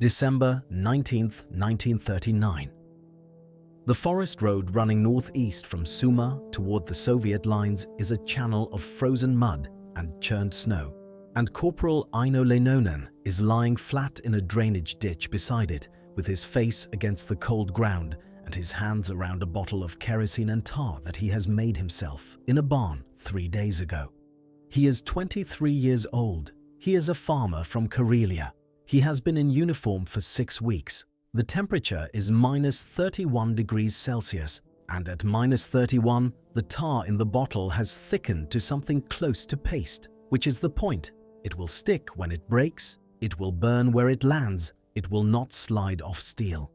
December 19th, 1939. The forest road running northeast from Summa toward the Soviet lines is a channel of frozen mud and churned snow, and Corporal Aino Leinonen is lying flat in a drainage ditch beside it, with his face against the cold ground and his hands around a bottle of kerosene and tar that he has made himself in a barn 3 days ago. He is 23 years old. He is a farmer from Karelia. He has been in uniform for 6 weeks. The temperature is -31 degrees Celsius, and at -31, the tar in the bottle has thickened to something close to paste, which is the point. It will stick when it breaks, it will burn where it lands, it will not slide off steel.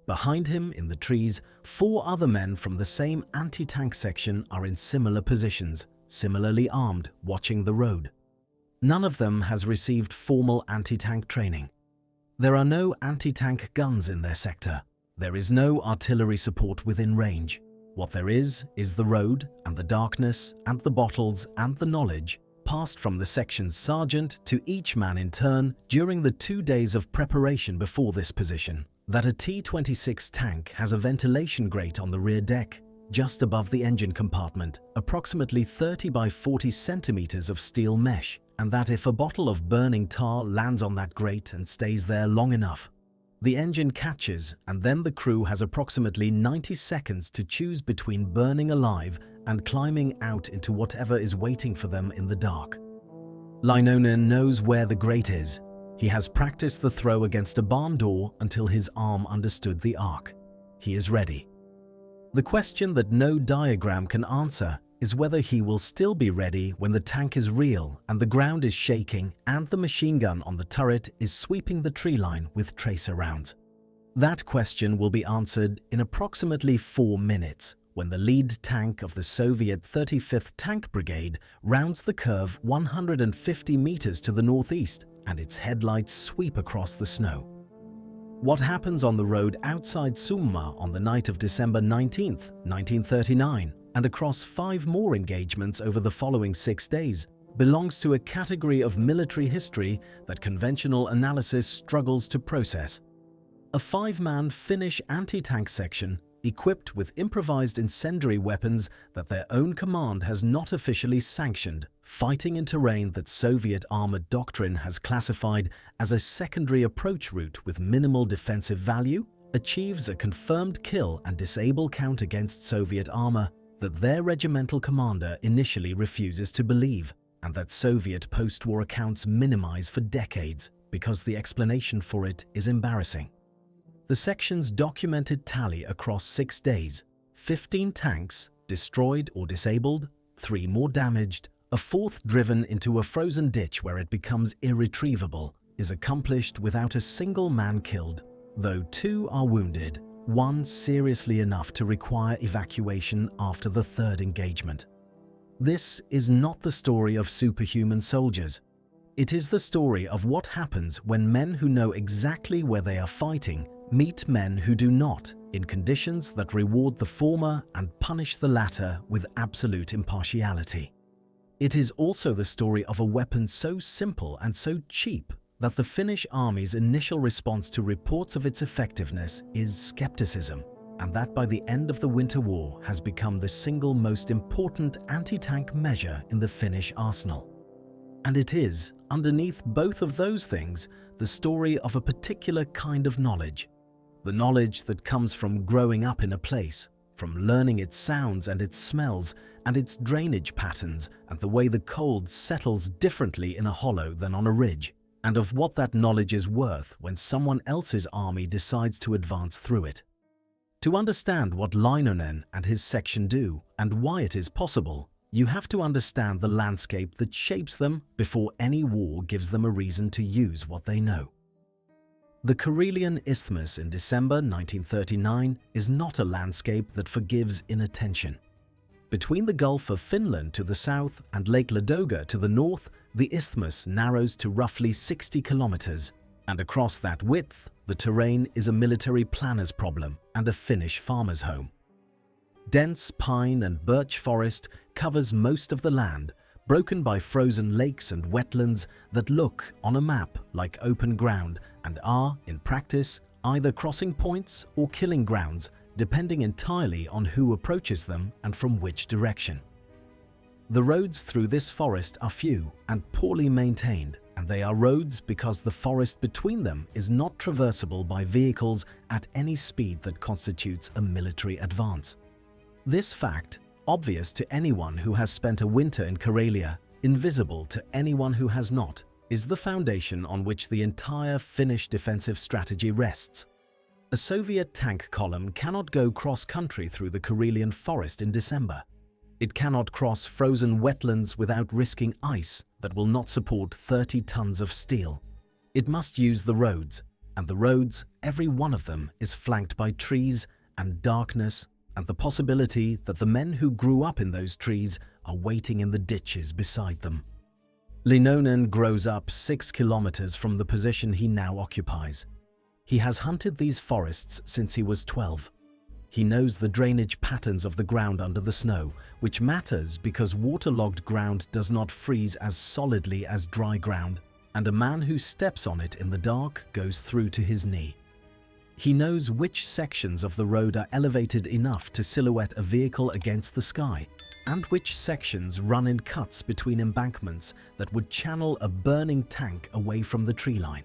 Behind him, in the trees, 4 other men from the same anti-tank section are in similar positions, similarly armed, watching the road. None of them has received formal anti-tank training. There are no anti-tank guns in their sector. There is no artillery support within range. What there is the road and the darkness and the bottles and the knowledge passed from the section's sergeant to each man in turn during the 2 days of preparation before this position, that a T-26 tank has a ventilation grate on the rear deck, just above the engine compartment, approximately 30 by 40 centimeters of steel mesh, and that if a bottle of burning tar lands on that grate and stays there long enough, the engine catches, and then the crew has approximately 90 seconds to choose between burning alive and climbing out into whatever is waiting for them in the dark. Leinonen knows where the grate is. He has practiced the throw against a barn door until his arm understood the arc. He is ready. The question that no diagram can answer is whether he will still be ready when the tank is real and the ground is shaking and the machine gun on the turret is sweeping the tree line with tracer rounds. That question will be answered in approximately 4 minutes when the lead tank of the Soviet 35th Tank Brigade rounds the curve 150 meters to the northeast and its headlights sweep across the snow. What happens on the road outside Summa on the night of December 19th, 1939, and across 5 more engagements over the following 6 days, belongs to a category of military history that conventional analysis struggles to process. A 5-man Finnish anti-tank section, equipped with improvised incendiary weapons that their own command has not officially sanctioned, fighting in terrain that Soviet armored doctrine has classified as a secondary approach route with minimal defensive value, achieves a confirmed kill and disable count against Soviet armor that their regimental commander initially refuses to believe, and that Soviet post-war accounts minimize for decades because the explanation for it is embarrassing. The section's documented tally across 6 days: 15 tanks destroyed or disabled, 3 more damaged, a 4th driven into a frozen ditch where it becomes irretrievable, is accomplished without a single man killed, though 2 are wounded, 1 seriously enough to require evacuation after the 3rd engagement. This is not the story of superhuman soldiers. It is the story of what happens when men who know exactly where they are fighting meet men who do not, in conditions that reward the former and punish the latter with absolute impartiality. It is also the story of a weapon so simple and so cheap that the Finnish army's initial response to reports of its effectiveness is skepticism, and that by the end of the Winter War has become the single most important anti-tank measure in the Finnish arsenal. And it is, underneath both of those things, the story of a particular kind of knowledge. The knowledge that comes from growing up in a place, from learning its sounds and its smells and its drainage patterns and the way the cold settles differently in a hollow than on a ridge, and of what that knowledge is worth when someone else's army decides to advance through it. To understand what Leinonen and his section do and why it is possible, you have to understand the landscape that shapes them before any war gives them a reason to use what they know. The Karelian Isthmus in December 1939 is not a landscape that forgives inattention. Between the Gulf of Finland to the south and Lake Ladoga to the north, the isthmus narrows to roughly 60 kilometers, and across that width, the terrain is a military planner's problem and a Finnish farmer's home. Dense pine and birch forest covers most of the land, broken by frozen lakes and wetlands that look on a map like open ground and are, in practice, either crossing points or killing grounds, depending entirely on who approaches them and from which direction. The roads through this forest are few and poorly maintained, and they are roads because the forest between them is not traversable by vehicles at any speed that constitutes a military advance. This fact, obvious to anyone who has spent a winter in Karelia, invisible to anyone who has not, is the foundation on which the entire Finnish defensive strategy rests. A Soviet tank column cannot go cross-country through the Karelian forest in December. It cannot cross frozen wetlands without risking ice that will not support 30 tons of steel. It must use the roads, and the roads, every one of them, is flanked by trees and darkness and the possibility that the men who grew up in those trees are waiting in the ditches beside them. Leinonen grows up 6 kilometers from the position he now occupies. He has hunted these forests since he was 12. He knows the drainage patterns of the ground under the snow, which matters because waterlogged ground does not freeze as solidly as dry ground, and a man who steps on it in the dark goes through to his knee. He knows which sections of the road are elevated enough to silhouette a vehicle against the sky, and which sections run in cuts between embankments that would channel a burning tank away from the tree line.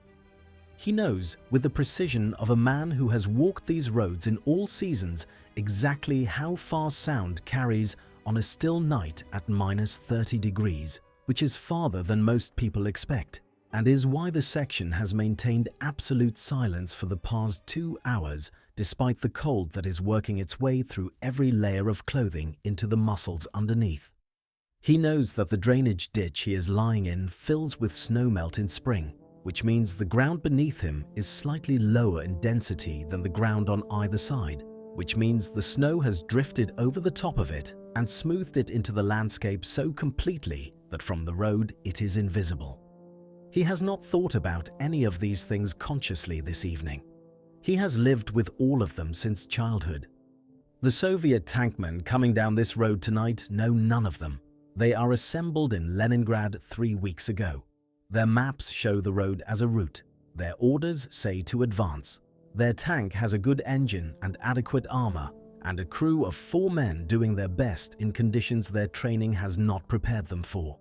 He knows, with the precision of a man who has walked these roads in all seasons, exactly how far sound carries on a still night at -30 degrees, which is farther than most people expect, and is why the section has maintained absolute silence for the past 2 hours, despite the cold that is working its way through every layer of clothing into the muscles underneath. He knows that the drainage ditch he is lying in fills with snowmelt in spring, which means the ground beneath him is slightly lower in density than the ground on either side, which means the snow has drifted over the top of it and smoothed it into the landscape so completely that from the road it is invisible. He has not thought about any of these things consciously this evening. He has lived with all of them since childhood. The Soviet tankmen coming down this road tonight know none of them. They are assembled in Leningrad 3 weeks ago. Their maps show the road as a route. Their orders say to advance. Their tank has a good engine and adequate armor, and a crew of 4 men doing their best in conditions their training has not prepared them for.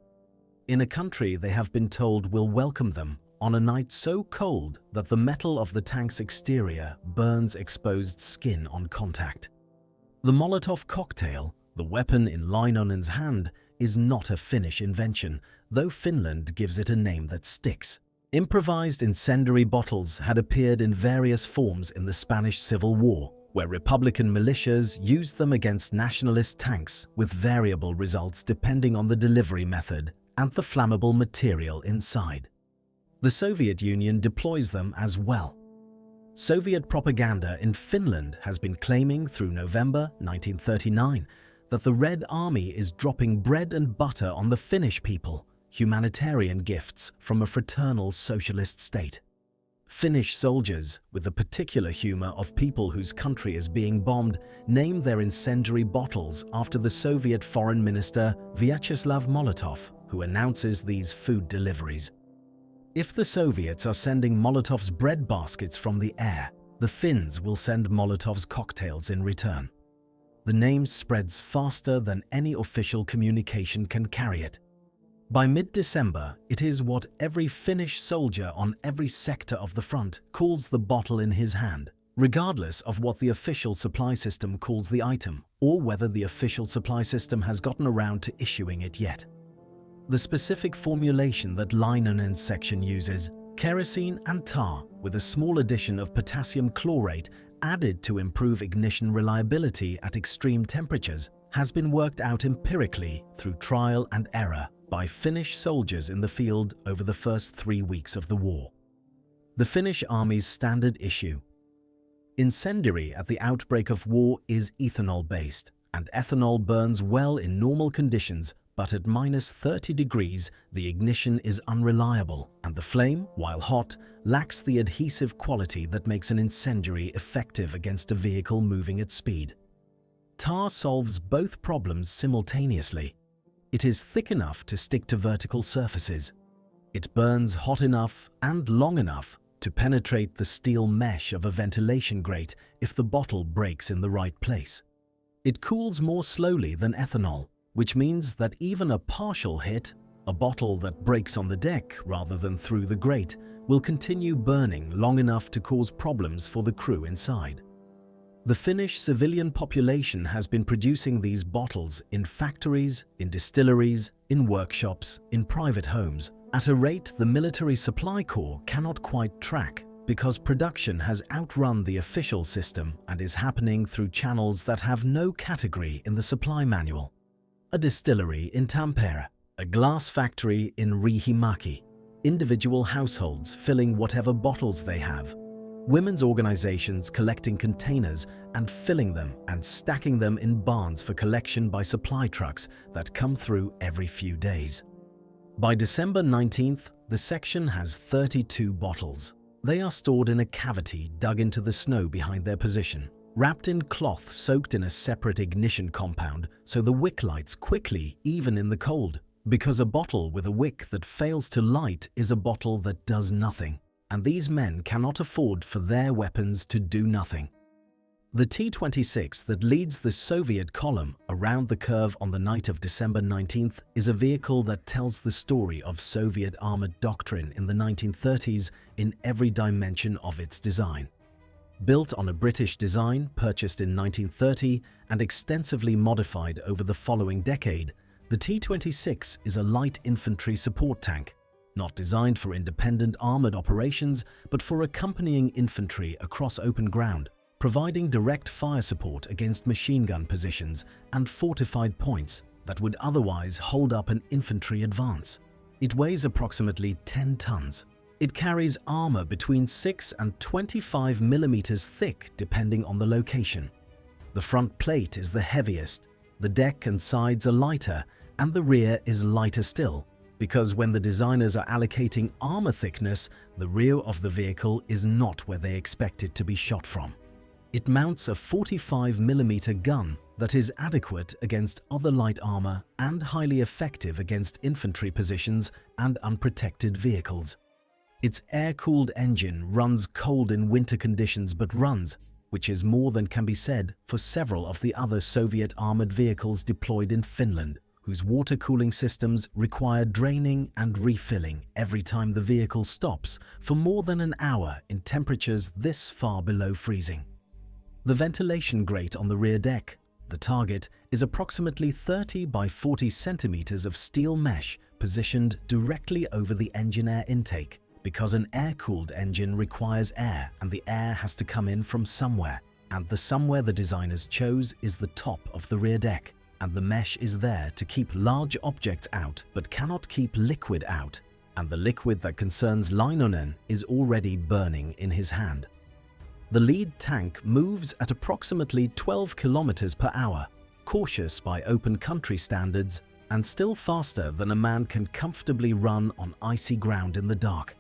In a country they have been told will welcome them on a night so cold that the metal of the tank's exterior burns exposed skin on contact. The Molotov cocktail, the weapon in Leinonen's hand, is not a Finnish invention, though Finland gives it a name that sticks. Improvised incendiary bottles had appeared in various forms in the Spanish Civil War, where Republican militias used them against nationalist tanks with variable results depending on the delivery method and the flammable material inside. The Soviet Union deploys them as well. Soviet propaganda in Finland has been claiming through November 1939 that the Red Army is dropping bread and butter on the Finnish people, humanitarian gifts from a fraternal socialist state. Finnish soldiers, with the particular humor of people whose country is being bombed, name their incendiary bottles after the Soviet Foreign Minister Vyacheslav Molotov, who announces these food deliveries. If the Soviets are sending Molotov's bread baskets from the air, the Finns will send Molotov's cocktails in return. The name spreads faster than any official communication can carry it. By mid-December, it is what every Finnish soldier on every sector of the front calls the bottle in his hand, regardless of what the official supply system calls the item, or whether the official supply system has gotten around to issuing it yet. The specific formulation that Leinonen's section uses, kerosene and tar with a small addition of potassium chlorate added to improve ignition reliability at extreme temperatures, has been worked out empirically through trial and error by Finnish soldiers in the field over the first 3 weeks of the war. The Finnish Army's standard issue. Incendiary at the outbreak of war is ethanol-based, and ethanol burns well in normal conditions, but at -30 degrees the ignition is unreliable and the flame, while hot, lacks the adhesive quality that makes an incendiary effective against a vehicle moving at speed. Tar solves both problems simultaneously. It is thick enough to stick to vertical surfaces. It burns hot enough and long enough to penetrate the steel mesh of a ventilation grate if the bottle breaks in the right place. It cools more slowly than ethanol, which means that even a partial hit, a bottle that breaks on the deck rather than through the grate, will continue burning long enough to cause problems for the crew inside. The Finnish civilian population has been producing these bottles in factories, in distilleries, in workshops, in private homes, at a rate the military supply corps cannot quite track because production has outrun the official system and is happening through channels that have no category in the supply manual. A distillery in Tampere, a glass factory in Riihimäki, individual households filling whatever bottles they have, women's organizations collecting containers and filling them and stacking them in barns for collection by supply trucks that come through every few days. By December 19th, the section has 32 bottles. They are stored in a cavity dug into the snow behind their position, wrapped in cloth soaked in a separate ignition compound so the wick lights quickly even in the cold, because a bottle with a wick that fails to light is a bottle that does nothing, and these men cannot afford for their weapons to do nothing. The T-26 that leads the Soviet column around the curve on the night of December 19th is a vehicle that tells the story of Soviet armored doctrine in the 1930s in every dimension of its design. Built on a British design purchased in 1930 and extensively modified over the following decade, the T-26 is a light infantry support tank, not designed for independent armored operations but for accompanying infantry across open ground, providing direct fire support against machine gun positions and fortified points that would otherwise hold up an infantry advance. It weighs approximately 10 tons. It carries armor between 6 and 25 millimeters thick depending on the location. The front plate is the heaviest, the deck and sides are lighter, and the rear is lighter still, because when the designers are allocating armor thickness, the rear of the vehicle is not where they expect it to be shot from. It mounts a 45mm gun that is adequate against other light armor and highly effective against infantry positions and unprotected vehicles. Its air-cooled engine runs cold in winter conditions but runs, which is more than can be said for several of the other Soviet armored vehicles deployed in Finland, whose water cooling systems require draining and refilling every time the vehicle stops for more than an hour in temperatures this far below freezing. The ventilation grate on the rear deck, the target, is approximately 30 by 40 centimeters of steel mesh positioned directly over the engine air intake, because an air-cooled engine requires air and the air has to come in from somewhere, and the somewhere the designers chose is the top of the rear deck, and the mesh is there to keep large objects out but cannot keep liquid out, and the liquid that concerns Leinonen is already burning in his hand. The lead tank moves at approximately 12 kilometers per hour, cautious by open country standards, and still faster than a man can comfortably run on icy ground in the dark.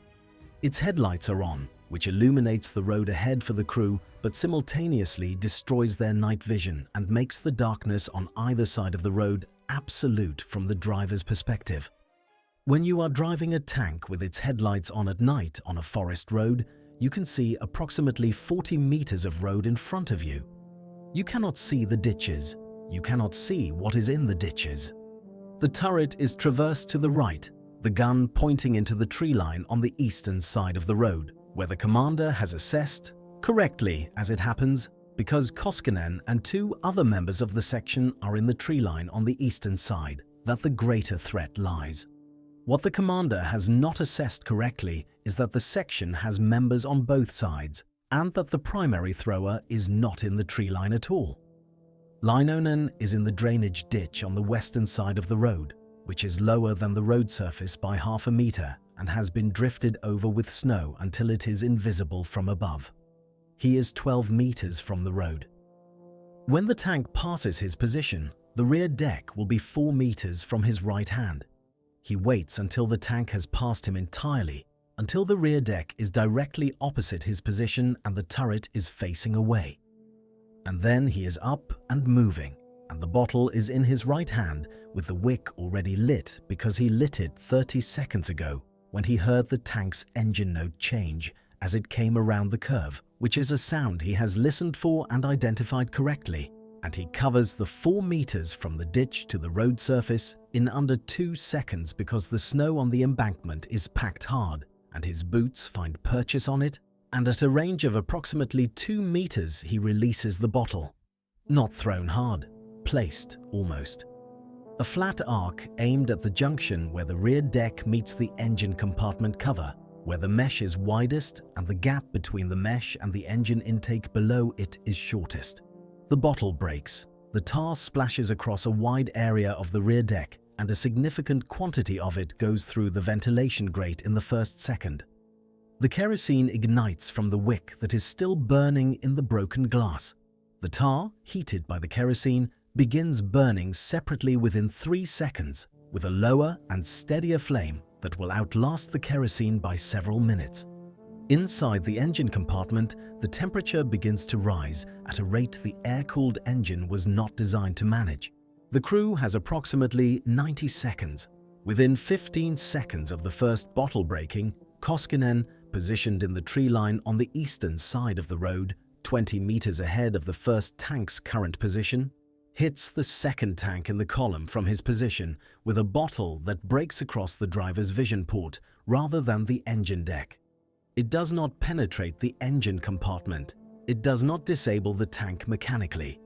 Its headlights are on, which illuminates the road ahead for the crew, but simultaneously destroys their night vision and makes the darkness on either side of the road absolute from the driver's perspective. When you are driving a tank with its headlights on at night on a forest road, you can see approximately 40 meters of road in front of you. You cannot see the ditches. You cannot see what is in the ditches. The turret is traversed to the right, the gun pointing into the tree line on the eastern side of the road, where the commander has assessed, correctly as it happens, because Koskinen and 2 other members of the section are in the tree line on the eastern side, that the greater threat lies. What the commander has not assessed correctly is that the section has members on both sides, and that the primary thrower is not in the tree line at all. Leinonen is in the drainage ditch on the western side of the road, which is lower than the road surface by half a meter and has been drifted over with snow until it is invisible from above. He is 12 meters from the road. When the tank passes his position, the rear deck will be 4 meters from his right hand. He waits until the tank has passed him entirely, until the rear deck is directly opposite his position and the turret is facing away. And then he is up and moving, and the bottle is in his right hand with the wick already lit because he lit it 30 seconds ago when he heard the tank's engine note change as it came around the curve, which is a sound he has listened for and identified correctly, and he covers the 4 meters from the ditch to the road surface in under 2 seconds because the snow on the embankment is packed hard and his boots find purchase on it, and at a range of approximately 2 meters he releases the bottle. Not thrown hard, placed almost. A flat arc aimed at the junction where the rear deck meets the engine compartment cover, where the mesh is widest and the gap between the mesh and the engine intake below it is shortest. The bottle breaks. The tar splashes across a wide area of the rear deck, and a significant quantity of it goes through the ventilation grate in the first second. The kerosene ignites from the wick that is still burning in the broken glass. The tar, heated by the kerosene, begins burning separately within 3 seconds, with a lower and steadier flame that will outlast the kerosene by several minutes. Inside the engine compartment, the temperature begins to rise at a rate the air-cooled engine was not designed to manage. The crew has approximately 90 seconds. Within 15 seconds of the first bottle breaking, Koskinen, positioned in the tree line on the eastern side of the road, 20 meters ahead of the first tank's current position, hits the second tank in the column from his position with a bottle that breaks across the driver's vision port rather than the engine deck. It does not penetrate the engine compartment. It does not disable the tank mechanically.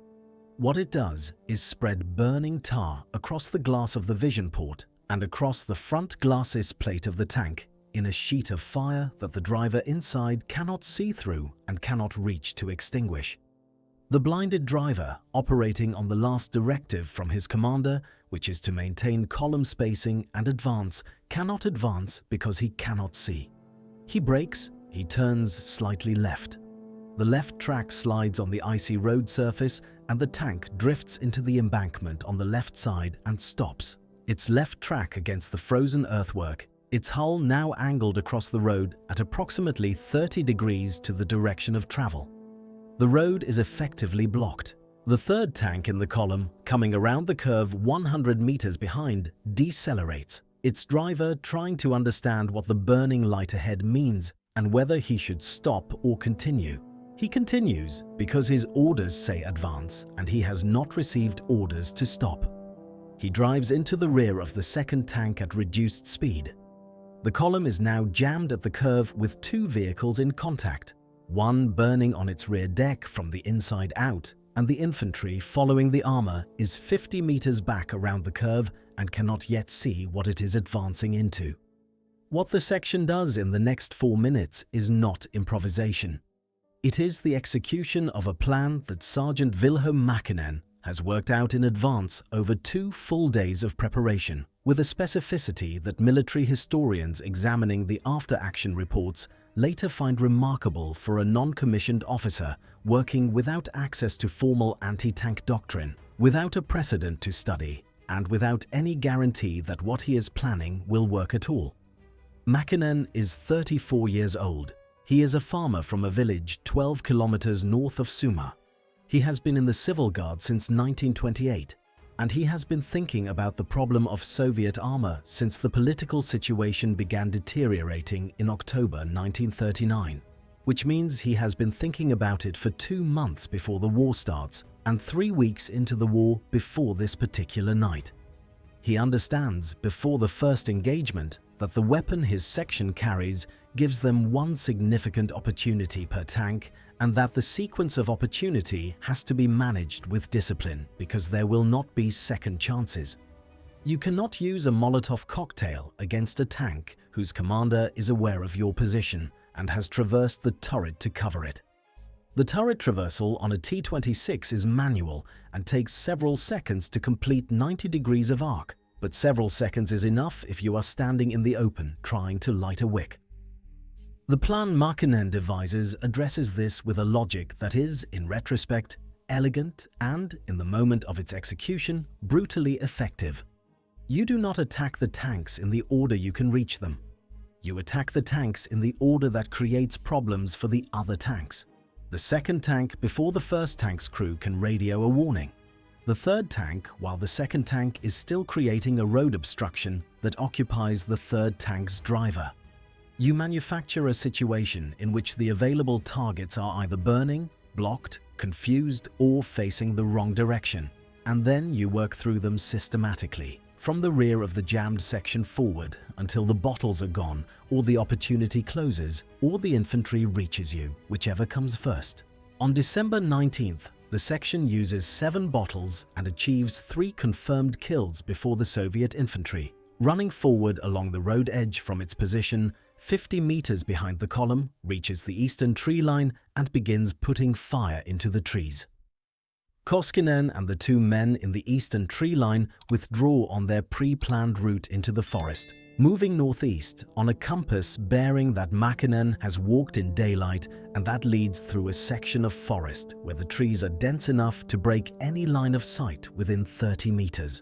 What it does is spread burning tar across the glass of the vision port and across the front glacis plate of the tank in a sheet of fire that the driver inside cannot see through and cannot reach to extinguish. The blinded driver, operating on the last directive from his commander, which is to maintain column spacing and advance, cannot advance because he cannot see. He brakes, he turns slightly left. The left track slides on the icy road surface and the tank drifts into the embankment on the left side and stops. Its left track against the frozen earthwork, its hull now angled across the road at approximately 30 degrees to the direction of travel. The road is effectively blocked. The third tank in the column, coming around the curve 100 meters behind, decelerates, its driver trying to understand what the burning light ahead means and whether he should stop or continue. He continues because his orders say advance and he has not received orders to stop. He drives into the rear of the second tank at reduced speed. The column is now jammed at the curve with 2 vehicles in contact, one burning on its rear deck from the inside out, and the infantry following the armor is 50 meters back around the curve and cannot yet see what it is advancing into. What the section does in the next 4 minutes is not improvisation. It is the execution of a plan that Sergeant Wilhelm Mäkinen has worked out in advance over 2 full days of preparation, with a specificity that military historians examining the after-action reports later find remarkable for a non-commissioned officer working without access to formal anti-tank doctrine, without a precedent to study, and without any guarantee that what he is planning will work at all. Mäkinen is 34 years old. He is a farmer from a village 12 kilometers north of Summa. He has been in the Civil Guard since 1928, and he has been thinking about the problem of Soviet armor since the political situation began deteriorating in October 1939, which means he has been thinking about it for 2 months before the war starts and 3 weeks into the war before this particular night. He understands before the first engagement that the weapon his section carries gives them 1 significant opportunity per tank, and that the sequence of opportunity has to be managed with discipline because there will not be second chances. You cannot use a Molotov cocktail against a tank whose commander is aware of your position and has traversed the turret to cover it. The turret traversal on a T-26 is manual and takes several seconds to complete 90 degrees of arc, but several seconds is enough if you are standing in the open trying to light a wick. The plan Mäkinen devises addresses this with a logic that is, in retrospect, elegant and, in the moment of its execution, brutally effective. You do not attack the tanks in the order you can reach them. You attack the tanks in the order that creates problems for the other tanks. The second tank before the first tank's crew can radio a warning. The third tank, while the second tank is still creating a road obstruction that occupies the third tank's driver. You manufacture a situation in which the available targets are either burning, blocked, confused, or facing the wrong direction, and then you work through them systematically, from the rear of the jammed section forward until the bottles are gone, or the opportunity closes, or the infantry reaches you, whichever comes first. On December 19th, the section uses 7 bottles and achieves 3 confirmed kills before the Soviet infantry, running forward along the road edge from its position 50 meters behind the column, reaches the eastern tree line and begins putting fire into the trees. Koskinen and the 2 men in the eastern tree line withdraw on their pre-planned route into the forest, moving northeast on a compass bearing that Mäkinen has walked in daylight, and that leads through a section of forest where the trees are dense enough to break any line of sight within 30 meters.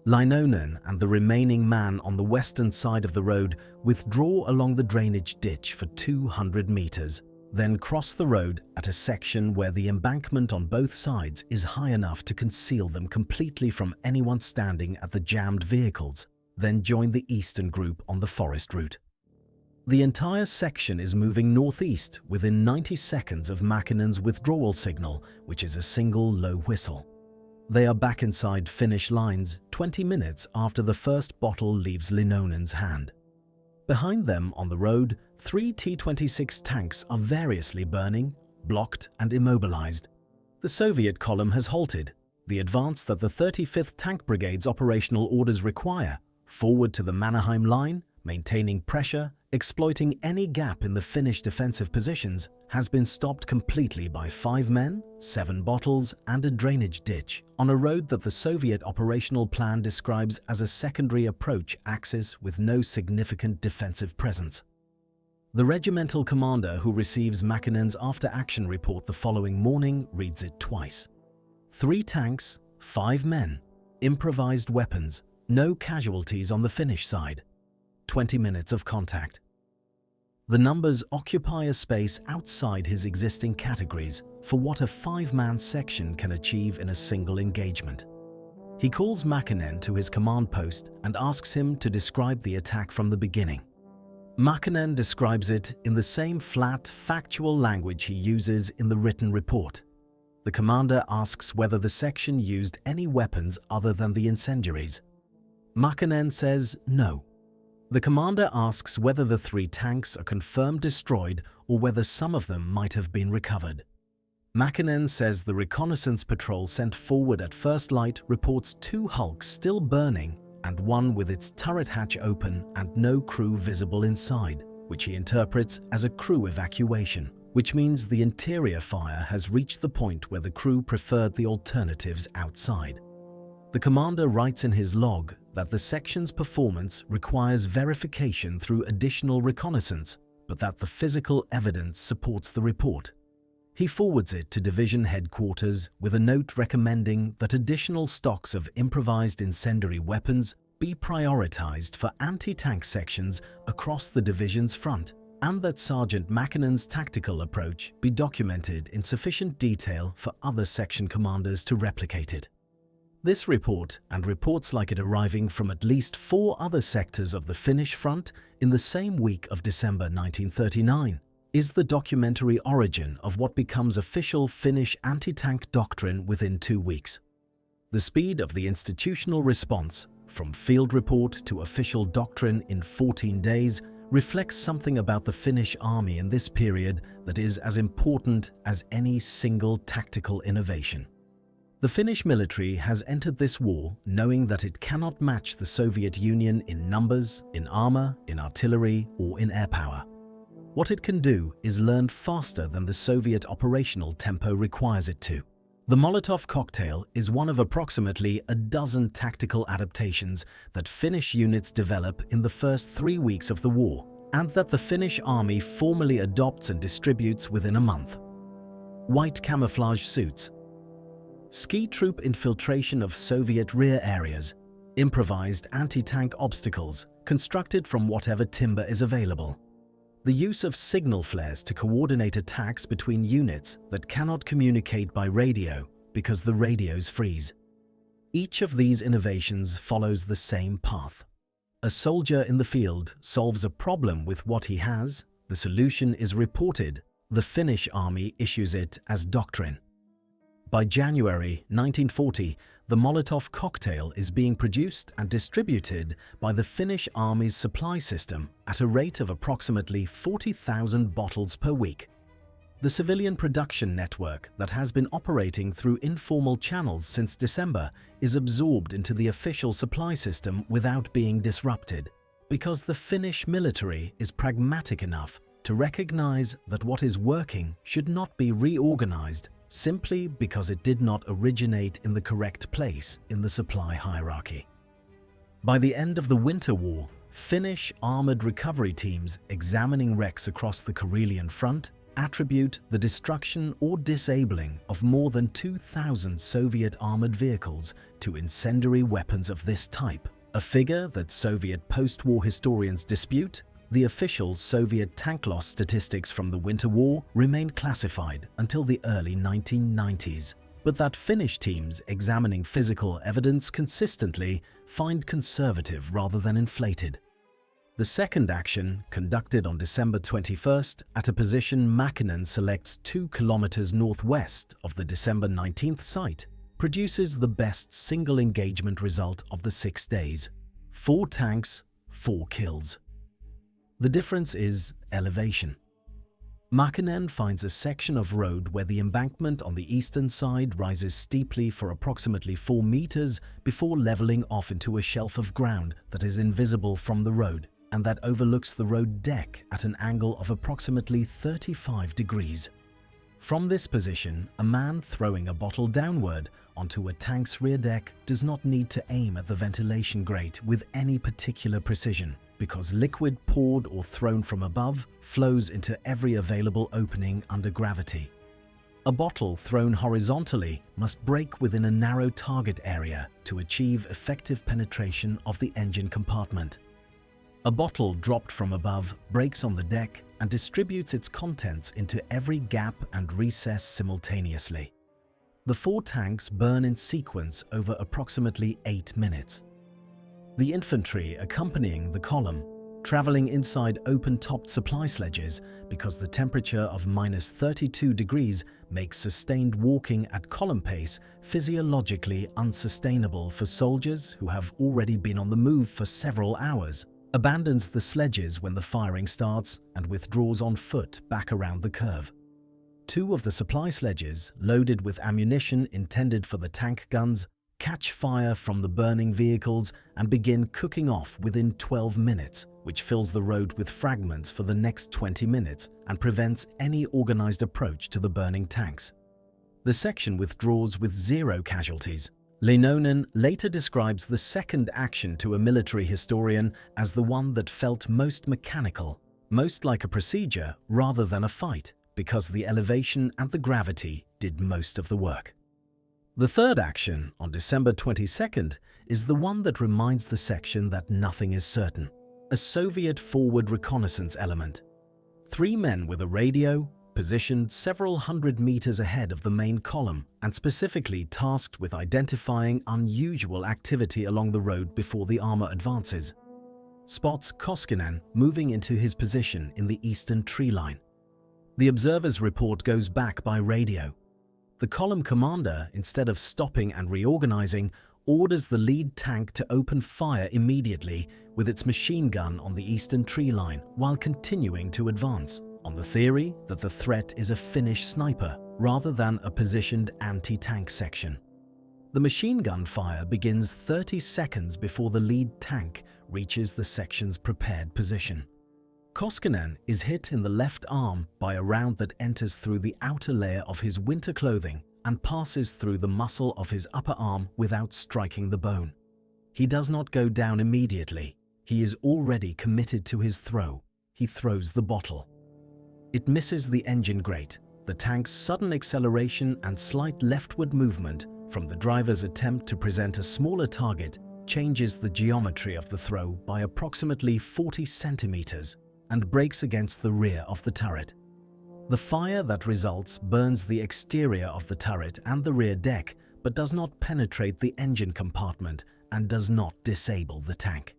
Leinonen and the remaining man on the western side of the road withdraw along the drainage ditch for 200 meters, then cross the road at a section where the embankment on both sides is high enough to conceal them completely from anyone standing at the jammed vehicles, then join the eastern group on the forest route. The entire section is moving northeast within 90 seconds of Mäkinen's withdrawal signal, which is a single low whistle. They are back inside Finnish lines 20 minutes after the first bottle leaves Linonen's hand. Behind them on the road, 3 T-26 tanks are variously burning, blocked and immobilized. The Soviet column has halted. The advance that the 35th Tank Brigade's operational orders require, forward to the Mannerheim line, maintaining pressure, exploiting any gap in the Finnish defensive positions, has been stopped completely by 5 men, 7 bottles and a drainage ditch on a road that the Soviet operational plan describes as a secondary approach axis with no significant defensive presence. The regimental commander who receives Mäkinen's after-action report the following morning reads it twice. 3 tanks, 5 men, improvised weapons, no casualties on the Finnish side. 20 minutes of contact. The numbers occupy a space outside his existing categories for what a 5-man section can achieve in a single engagement. He calls Mäkinen to his command post and asks him to describe the attack from the beginning. Mäkinen describes it in the same flat, factual language he uses in the written report. The commander asks whether the section used any weapons other than the incendiaries. Mäkinen says no. The commander asks whether the 3 tanks are confirmed destroyed or whether some of them might have been recovered. Mäkinen says the reconnaissance patrol sent forward at first light reports 2 hulks still burning and 1 with its turret hatch open and no crew visible inside, which he interprets as a crew evacuation, which means the interior fire has reached the point where the crew preferred the alternatives outside. The commander writes in his log that the section's performance requires verification through additional reconnaissance, but that the physical evidence supports the report. He forwards it to division headquarters with a note recommending that additional stocks of improvised incendiary weapons be prioritized for anti-tank sections across the division's front, and that Sergeant Mäkinen's tactical approach be documented in sufficient detail for other section commanders to replicate it. This report, and reports like it arriving from at least 4 other sectors of the Finnish front in the same week of December 1939, is the documentary origin of what becomes official Finnish anti-tank doctrine within 2 weeks. The speed of the institutional response, from field report to official doctrine in 14 days, reflects something about the Finnish army in this period that is as important as any single tactical innovation. The Finnish military has entered this war knowing that it cannot match the Soviet Union in numbers, in armor, in artillery, or in air power. What it can do is learn faster than the Soviet operational tempo requires it to. The Molotov cocktail is one of approximately a dozen tactical adaptations that Finnish units develop in the first 3 weeks of the war, and that the Finnish army formally adopts and distributes within a month. White camouflage suits, ski troop infiltration of Soviet rear areas, improvised anti-tank obstacles constructed from whatever timber is available, the use of signal flares to coordinate attacks between units that cannot communicate by radio because the radios freeze. Each of these innovations follows the same path. A soldier in the field solves a problem with what he has, the solution is reported, the Finnish army issues it as doctrine. By January 1940, the Molotov cocktail is being produced and distributed by the Finnish army's supply system at a rate of approximately 40,000 bottles per week. The civilian production network that has been operating through informal channels since December is absorbed into the official supply system without being disrupted, because the Finnish military is pragmatic enough to recognize that what is working should not be reorganized simply because it did not originate in the correct place in the supply hierarchy. By the end of the Winter War, Finnish armored recovery teams examining wrecks across the Karelian front attribute the destruction or disabling of more than 2,000 Soviet armored vehicles to incendiary weapons of this type, a figure that Soviet post-war historians dispute. The official Soviet tank loss statistics from the Winter War remained classified until the early 1990s, but that Finnish teams examining physical evidence consistently find conservative rather than inflated. The second action, conducted on December 21st at a position Mäkinen selects 2 kilometers northwest of the December 19th site, produces the best single engagement result of the 6 days. 4 tanks, 4 kills. The difference is elevation. Mäkinen finds a section of road where the embankment on the eastern side rises steeply for approximately 4 meters before leveling off into a shelf of ground that is invisible from the road and that overlooks the road deck at an angle of approximately 35 degrees. From this position, a man throwing a bottle downward onto a tank's rear deck does not need to aim at the ventilation grate with any particular precision, because liquid poured or thrown from above flows into every available opening under gravity. A bottle thrown horizontally must break within a narrow target area to achieve effective penetration of the engine compartment. A bottle dropped from above breaks on the deck and distributes its contents into every gap and recess simultaneously. The 4 tanks burn in sequence over approximately 8 minutes. The infantry accompanying the column, traveling inside open-topped supply sledges because the temperature of -32 degrees makes sustained walking at column pace physiologically unsustainable for soldiers who have already been on the move for several hours, abandons the sledges when the firing starts and withdraws on foot back around the curve. 2 of the supply sledges, loaded with ammunition intended for the tank guns, catch fire from the burning vehicles and begin cooking off within 12 minutes, which fills the road with fragments for the next 20 minutes and prevents any organized approach to the burning tanks. The section withdraws with 0 casualties. Leinonen later describes the second action to a military historian as the one that felt most mechanical, most like a procedure rather than a fight, because the elevation and the gravity did most of the work. The third action, on December 22nd, is the one that reminds the section that nothing is certain. A Soviet forward reconnaissance element. 3 men with a radio, positioned several hundred meters ahead of the main column and specifically tasked with identifying unusual activity along the road before the armor advances, spots Koskinen moving into his position in the eastern tree line. The observer's report goes back by radio. The column commander, instead of stopping and reorganizing, orders the lead tank to open fire immediately with its machine gun on the eastern tree line while continuing to advance, on the theory that the threat is a Finnish sniper rather than a positioned anti-tank section. The machine gun fire begins 30 seconds before the lead tank reaches the section's prepared position. Koskinen is hit in the left arm by a round that enters through the outer layer of his winter clothing and passes through the muscle of his upper arm without striking the bone. He does not go down immediately. He is already committed to his throw. He throws the bottle. It misses the engine grate. The tank's sudden acceleration and slight leftward movement from the driver's attempt to present a smaller target changes the geometry of the throw by approximately 40 centimeters and breaks against the rear of the turret. The fire that results burns the exterior of the turret and the rear deck, but does not penetrate the engine compartment and does not disable the tank.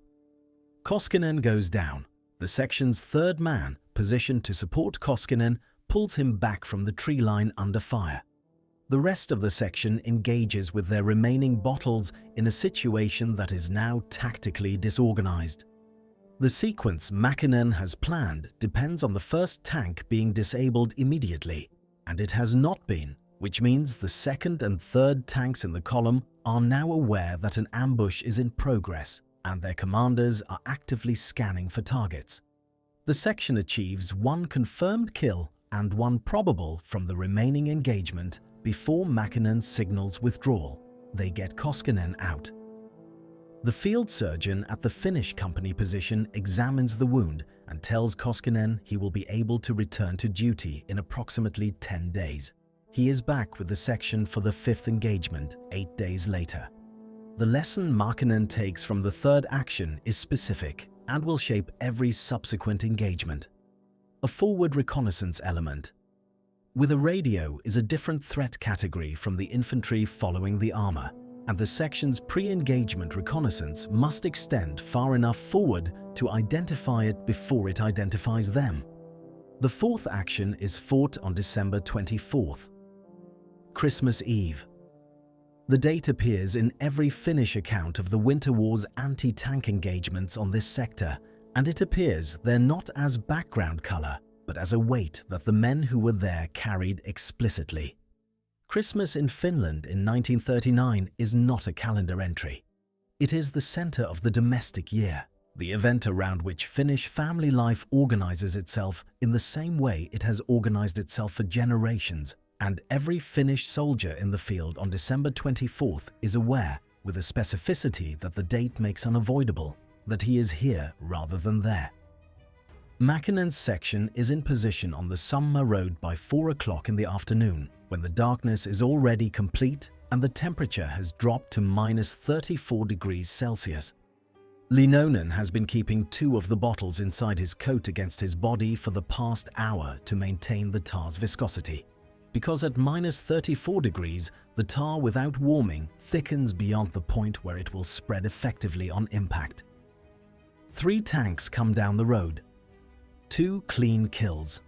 Koskinen goes down. The section's third man, positioned to support Koskinen, pulls him back from the tree line under fire. The rest of the section engages with their remaining bottles in a situation that is now tactically disorganized. The sequence Mäkinen has planned depends on the first tank being disabled immediately, and it has not been, which means the second and third tanks in the column are now aware that an ambush is in progress, and their commanders are actively scanning for targets. The section achieves one confirmed kill and one probable from the remaining engagement before Mäkinen signals withdrawal. They get Koskinen out. The field surgeon at the Finnish company position examines the wound and tells Koskinen he will be able to return to duty in approximately 10 days. He is back with the section for the fifth engagement 8 days later. The lesson Mäkinen takes from the third action is specific and will shape every subsequent engagement. A forward reconnaissance element. With a radio is a different threat category from the infantry following the armor, and the section's pre-engagement reconnaissance must extend far enough forward to identify it before it identifies them. The fourth action is fought on December 24th, Christmas Eve. The date appears in every Finnish account of the Winter War's anti-tank engagements on this sector, and it appears there not as background color, but as a weight that the men who were there carried explicitly. Christmas in Finland in 1939 is not a calendar entry. It is the center of the domestic year, the event around which Finnish family life organizes itself in the same way it has organized itself for generations, and every Finnish soldier in the field on December 24th is aware, with a specificity that the date makes unavoidable, that he is here rather than there. Mäkinen's section is in position on the Summa road by 4 o'clock in the afternoon, when the darkness is already complete and the temperature has dropped to -34 degrees Celsius. Leinonen has been keeping 2 of the bottles inside his coat against his body for the past hour to maintain the tar's viscosity. Because at -34 degrees, the tar without warming thickens beyond the point where it will spread effectively on impact. 3 tanks come down the road. 2 clean kills.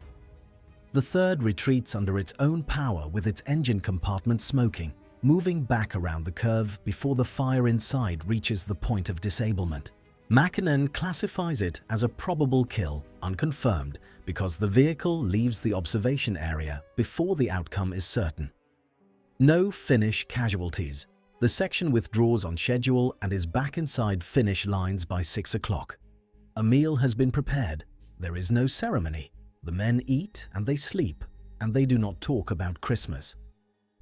The third retreats under its own power with its engine compartment smoking, moving back around the curve before the fire inside reaches the point of disablement. Mäkinen classifies it as a probable kill, unconfirmed, because the vehicle leaves the observation area before the outcome is certain. No Finnish casualties. The section withdraws on schedule and is back inside Finnish lines by 6 o'clock. A meal has been prepared. There is no ceremony. The men eat and they sleep, and they do not talk about Christmas.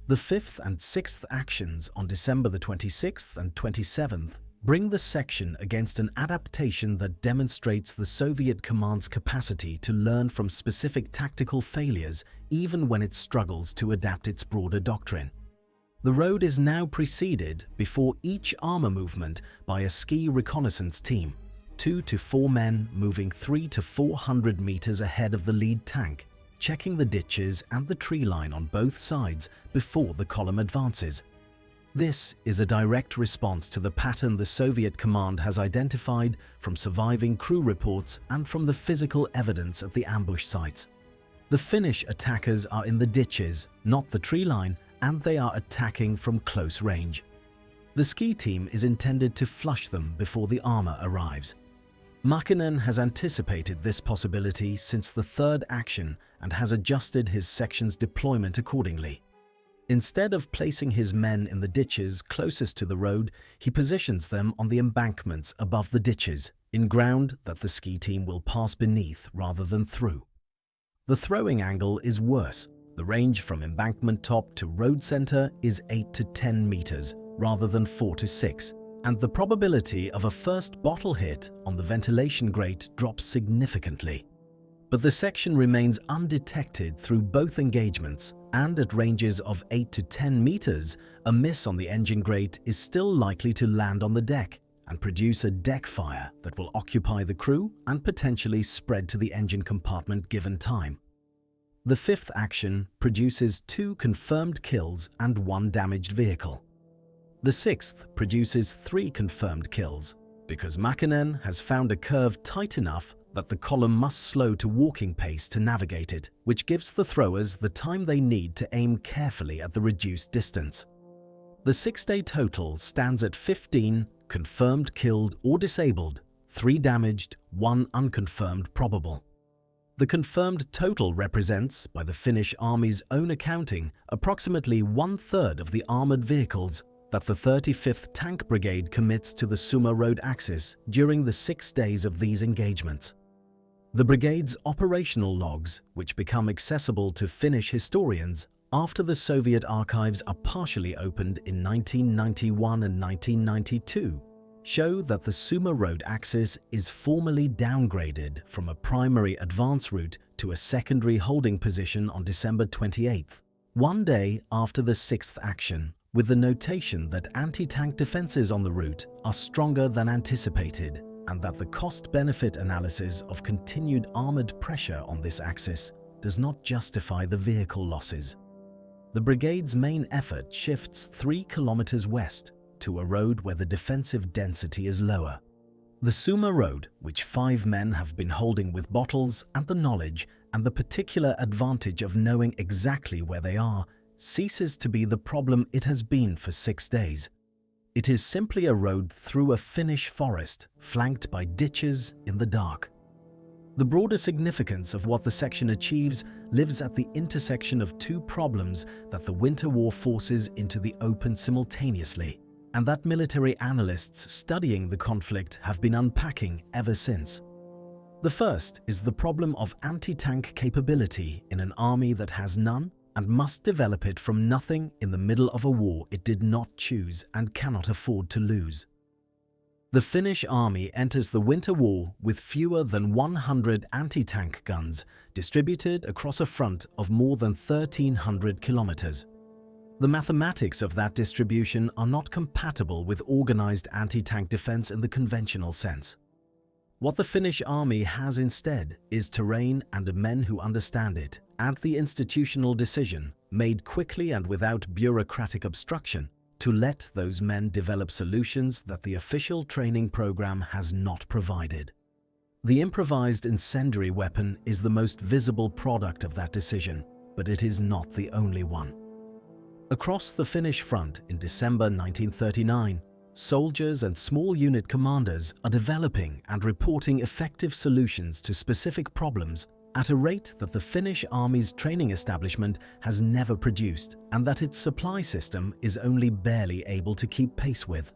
The 5th and 6th actions on December the 26th and 27th bring the section against an adaptation that demonstrates the Soviet command's capacity to learn from specific tactical failures even when it struggles to adapt its broader doctrine. The road is now preceded before each armor movement by a ski reconnaissance team, 2 to 4 men moving 300 to 400 meters ahead of the lead tank, checking the ditches and the tree line on both sides before the column advances. This is a direct response to the pattern the Soviet command has identified from surviving crew reports and from the physical evidence at the ambush sites. The Finnish attackers are in the ditches, not the tree line, and they are attacking from close range. The ski team is intended to flush them before the armor arrives. Mäkinen has anticipated this possibility since the third action and has adjusted his section's deployment accordingly. Instead of placing his men in the ditches closest to the road, he positions them on the embankments above the ditches, in ground that the ski team will pass beneath rather than through. The throwing angle is worse. The range from embankment top to road center is 8 to 10 meters rather than 4 to 6, and the probability of a first bottle hit on the ventilation grate drops significantly. But the section remains undetected through both engagements, and at ranges of 8 to 10 meters, a miss on the engine grate is still likely to land on the deck and produce a deck fire that will occupy the crew and potentially spread to the engine compartment given time. The fifth action produces 2 confirmed kills and 1 damaged vehicle. The sixth produces 3 confirmed kills, because Mäkinen has found a curve tight enough that the column must slow to walking pace to navigate it, which gives the throwers the time they need to aim carefully at the reduced distance. The 6-day total stands at 15 confirmed killed or disabled, 3 damaged, 1 unconfirmed probable. The confirmed total represents, by the Finnish Army's own accounting, approximately 1/3 of the armoured vehicles that the 35th Tank Brigade commits to the Summa road axis during the 6 days of these engagements. The brigade's operational logs, which become accessible to Finnish historians after the Soviet archives are partially opened in 1991 and 1992, show that the Summa road axis is formally downgraded from a primary advance route to a secondary holding position on December 28th, 1 day after the 6th action, with the notation that anti-tank defences on the route are stronger than anticipated and that the cost-benefit analysis of continued armoured pressure on this axis does not justify the vehicle losses. The brigade's main effort shifts 3 kilometers west to a road where the defensive density is lower. The Summa road, which 5 men have been holding with bottles and the knowledge and the particular advantage of knowing exactly where they are, ceases to be the problem it has been for 6 days. It is simply a road through a Finnish forest, flanked by ditches in the dark. The broader significance of what the section achieves lives at the intersection of 2 problems that the Winter War forces into the open simultaneously, and that military analysts studying the conflict have been unpacking ever since. The first is the problem of anti-tank capability in an army that has none and must develop it from nothing in the middle of a war it did not choose and cannot afford to lose. The Finnish army enters the Winter War with fewer than 100 anti-tank guns distributed across a front of more than 1,300 kilometers. The mathematics of that distribution are not compatible with organized anti-tank defense in the conventional sense. What the Finnish army has instead is terrain and men who understand it, and the institutional decision, made quickly and without bureaucratic obstruction, to let those men develop solutions that the official training program has not provided. The improvised incendiary weapon is the most visible product of that decision, but it is not the only one. Across the Finnish front in December 1939, soldiers and small unit commanders are developing and reporting effective solutions to specific problems at a rate that the Finnish army's training establishment has never produced and that its supply system is only barely able to keep pace with.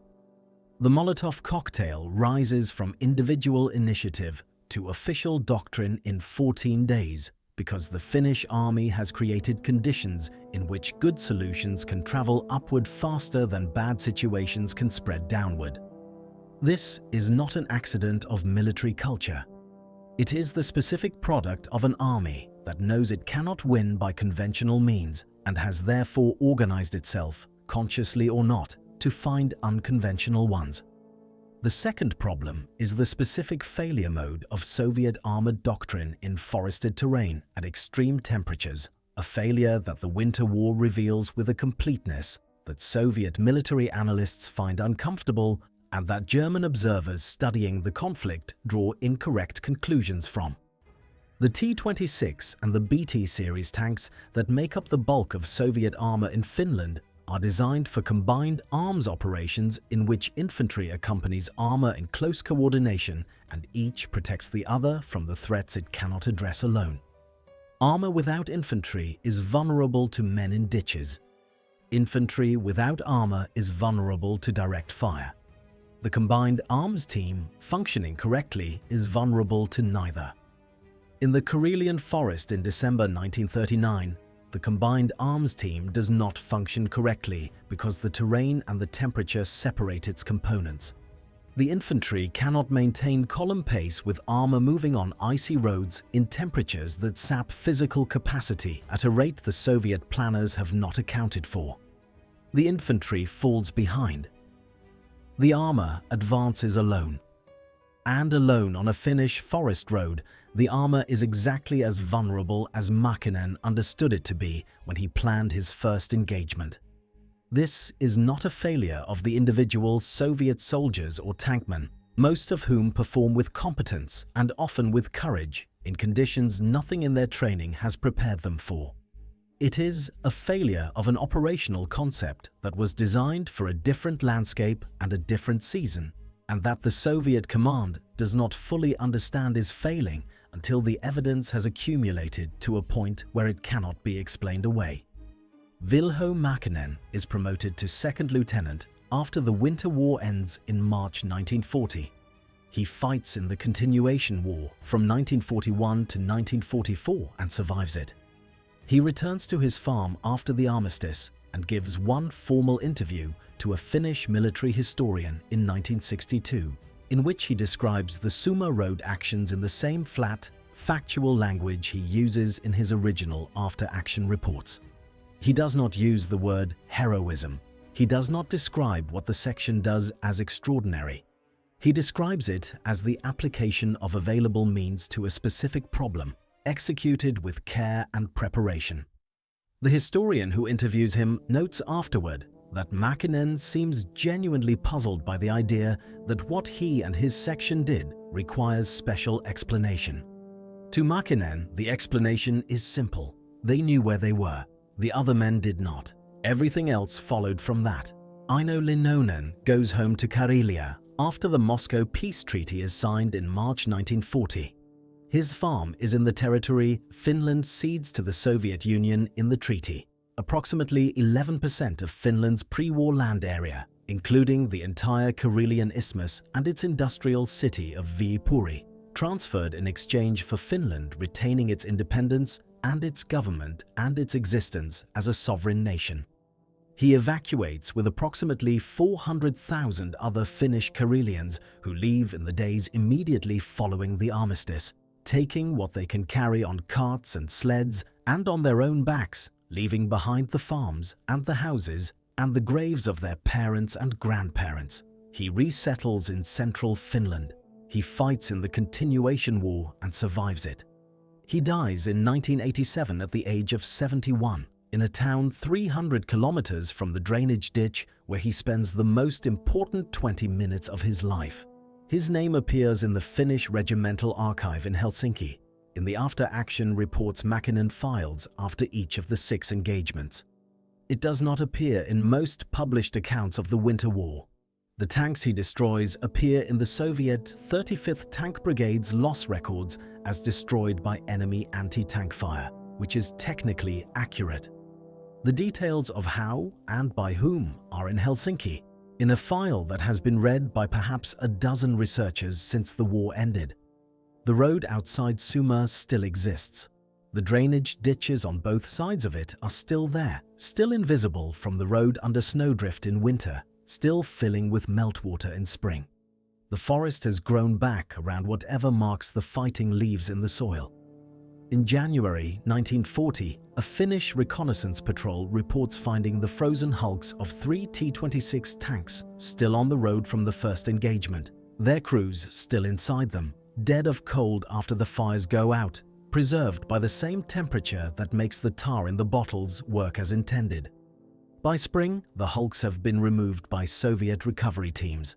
The Molotov cocktail rises from individual initiative to official doctrine in 14 days because the Finnish army has created conditions in which good solutions can travel upward faster than bad situations can spread downward. This is not an accident of military culture. It is the specific product of an army that knows it cannot win by conventional means and has therefore organized itself, consciously or not, to find unconventional ones. The second problem is the specific failure mode of Soviet armored doctrine in forested terrain at extreme temperatures, a failure that the Winter War reveals with a completeness that Soviet military analysts find uncomfortable and that German observers studying the conflict draw incorrect conclusions from. The T-26 and the BT series tanks that make up the bulk of Soviet armor in Finland are designed for combined arms operations in which infantry accompanies armor in close coordination and each protects the other from the threats it cannot address alone. Armor without infantry is vulnerable to men in ditches. Infantry without armor is vulnerable to direct fire. The combined arms team, functioning correctly, is vulnerable to neither. In the Karelian forest in December 1939, the combined arms team does not function correctly because the terrain and the temperature separate its components. The infantry cannot maintain column pace with armor moving on icy roads in temperatures that sap physical capacity at a rate the Soviet planners have not accounted for. The infantry falls behind. The armor advances alone. And alone on a Finnish forest road The armor is exactly as vulnerable as Mäkinen understood it to be when he planned his first engagement. This is not a failure of the individual Soviet soldiers or tankmen, most of whom perform with competence and often with courage in conditions nothing in their training has prepared them for. It is a failure of an operational concept that was designed for a different landscape and a different season, and that the Soviet command does not fully understand is failing until the evidence has accumulated to a point where it cannot be explained away. Vilho Mäkinen is promoted to second lieutenant after the Winter War ends in March 1940. He fights in the Continuation War from 1941 to 1944 and survives it. He returns to his farm after the armistice and gives one formal interview to a Finnish military historian in 1962, in which he describes the Summa Road actions in the same flat, factual language he uses in his original after-action reports. He does not use the word heroism. He does not describe what the section does as extraordinary. He describes it as the application of available means to a specific problem, executed with care and preparation. The historian who interviews him notes afterward that Mäkinen seems genuinely puzzled by the idea that what he and his section did requires special explanation. To Mäkinen, the explanation is simple. They knew where they were. The other men did not. Everything else followed from that. Aino Linonen goes home to Karelia after the Moscow Peace Treaty is signed in March 1940. His farm is in the territory Finland cedes to the Soviet Union in the treaty, approximately 11% of Finland's pre-war land area, including the entire Karelian Isthmus and its industrial city of Viipuri, transferred in exchange for Finland retaining its independence and its government and its existence as a sovereign nation. He evacuates with approximately 400,000 other Finnish Karelians who leave in the days immediately following the armistice, taking what they can carry on carts and sleds and on their own backs, leaving behind the farms and the houses and the graves of their parents and grandparents. He resettles in central Finland. He fights in the Continuation War and survives it. He dies in 1987 at the age of 71 in a town 300 kilometers from the drainage ditch where he spends the most important 20 minutes of his life. His name appears in the Finnish Regimental Archive in Helsinki, in the after-action reports Mäkinen files after each of the 6 engagements. It does not appear in most published accounts of the Winter War. The tanks he destroys appear in the Soviet 35th Tank Brigade's loss records as destroyed by enemy anti-tank fire, which is technically accurate. The details of how and by whom are in Helsinki, in a file that has been read by perhaps a dozen researchers since the war ended. The road outside Summa still exists. The drainage ditches on both sides of it are still there, still invisible from the road under snowdrift in winter, still filling with meltwater in spring. The forest has grown back around whatever marks the fighting leaves in the soil. In January 1940, a Finnish reconnaissance patrol reports finding the frozen hulks of 3 T-26 tanks still on the road from the first engagement, their crews still inside them, dead of cold after the fires go out, preserved by the same temperature that makes the tar in the bottles work as intended. By spring, the hulks have been removed by Soviet recovery teams.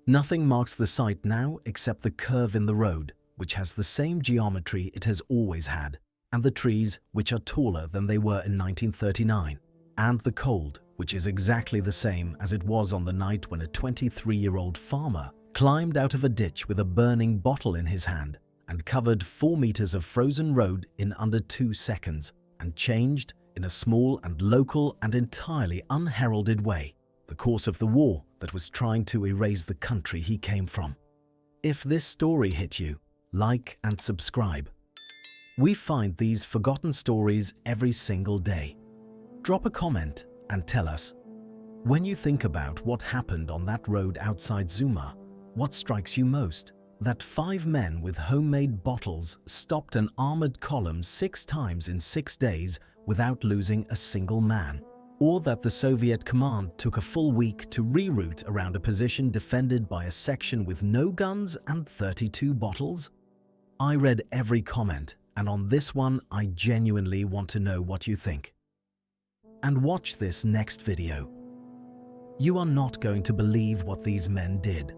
Nothing marks the site now except the curve in the road, which has the same geometry it has always had, and the trees, which are taller than they were in 1939, and the cold, which is exactly the same as it was on the night when a 23-year-old farmer climbed out of a ditch with a burning bottle in his hand and covered 4 meters of frozen road in under 2 seconds, and changed, in a small and local and entirely unheralded way, the course of the war that was trying to erase the country he came from. If this story hit you, like and subscribe. We find these forgotten stories every single day. Drop a comment and tell us. When you think about what happened on that road outside Summa, what strikes you most? That 5 men with homemade bottles stopped an armored column 6 times in 6 days without losing a single man, or that the Soviet command took a full week to reroute around a position defended by a section with no guns and 32 bottles? I read every comment, and on this one I genuinely want to know what you think. And watch this next video. You are not going to believe what these men did.